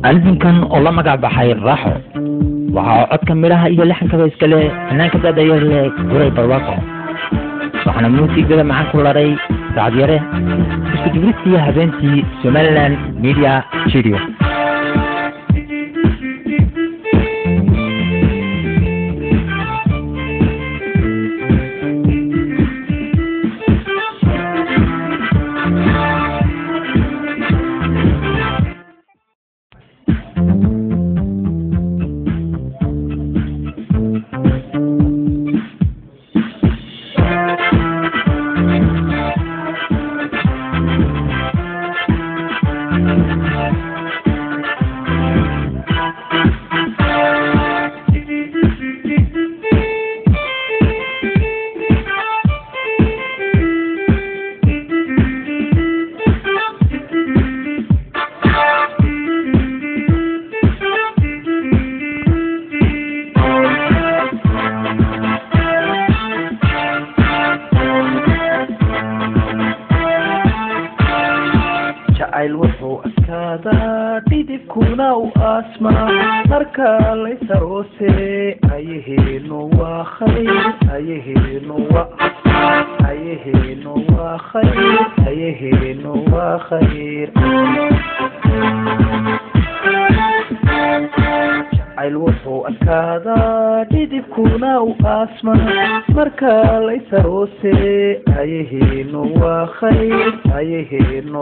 ألبومكان والله ما قاعد بحير راحوا وعاد كملها إلى لحن كذا إسكالي أنا كذا داير قري برواقع وحنا موسيقى كذا معاك كل رأي بعد يره بس جبرتي هبنتي سومالان ميديا شيريو wuxuu askaadaa dhidibkuna u asmaa marka laysa roose ayaheenu waa khayr ayaheenu waa khayr jacayl wuxuu askaadaa dhidibkuna u asmaa marka laysa roose ayaheenu waa khayr ayaheenu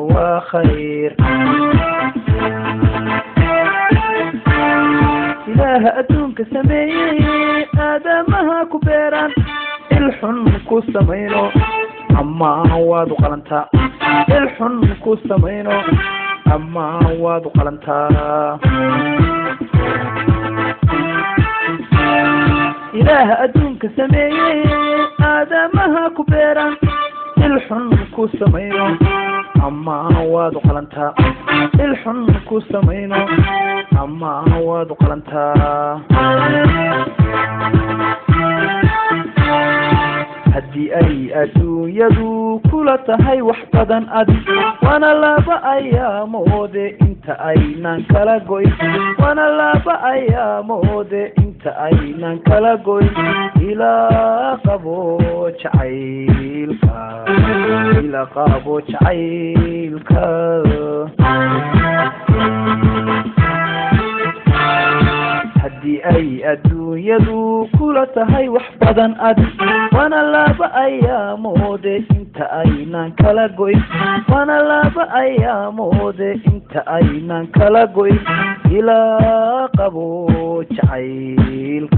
waa khayr ilaaha adduunka sameeyey aadamaha ku beeran ilxun ku samayno ama waad u qalantaa ilxun ku samayno ama waad u qalantaa ilaaha adduunka sameeyey aadamaha ku beeran ilxun ku samayno ama waad u qalantaa ilxun ku samayno ama waad u qalantaa haddii ay adduunyadu kula tahay wax badan adi waana laba ayaamoode inta aynan kala goyn waana laba ayaamoode inta aynan kala goyn ilaa qabo jacaylka haddii ay adduunyadu kula tahay wax badan adi waana laba ayaamoode inta aynan kala goyn waana laba ayaamoode inta aynan kala goyn ilaa qabo jacaylka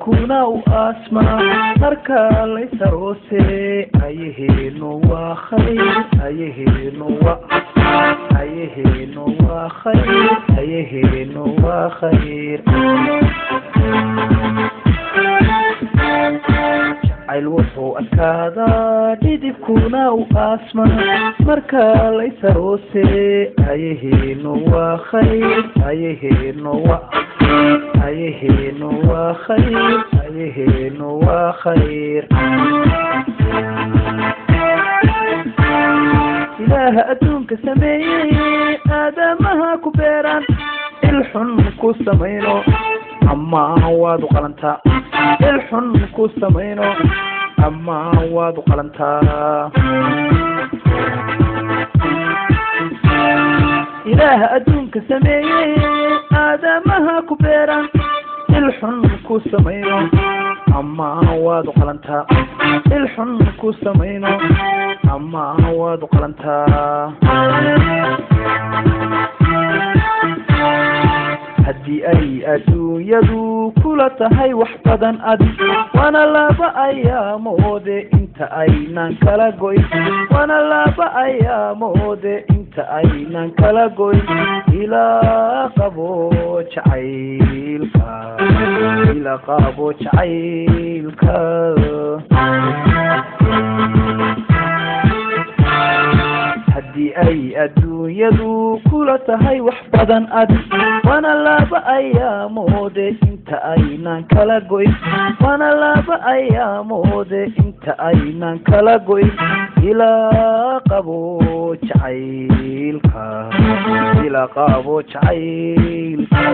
dhidibkuna u aasmaa marka laysaroose ayaheenu waa khayr ayaheenu waa khayr ayaheenu waa khayr jacayl wuxuu adkaadaa dhidibkuna u aasmaa marka laysaroose ayaheenu waa khayr ayaheenu waa khayr ayaheenu waa khayr ilaaha adduunka sameeyey aadamaha ku beeraan ilxun ku samayno ama waad u qalantaa ilxun ku samayno ama waad u qalantaa ilaaha adduunka sameeyey aadamaha ku beeraan ilxun ku samayno ama waad u qalantaa ilxun ku samayno ama waad u qalantaa haddii ay adduunyadu kula tahay wax badan adi waana laba ayaamoode inta aynan kala goyn waana laba ayaamoode inta aynan kala goyn ilaa qabo jacaylka ilaa qabo jacaylka haddii ay adduunyadu kula tahay wax badan adi waana laba ayaamoode inta aynan kala goyn waana laba ayaamoode inta aynan kala goyn ilaa qabo jacaylka ilaa qabo jacaylka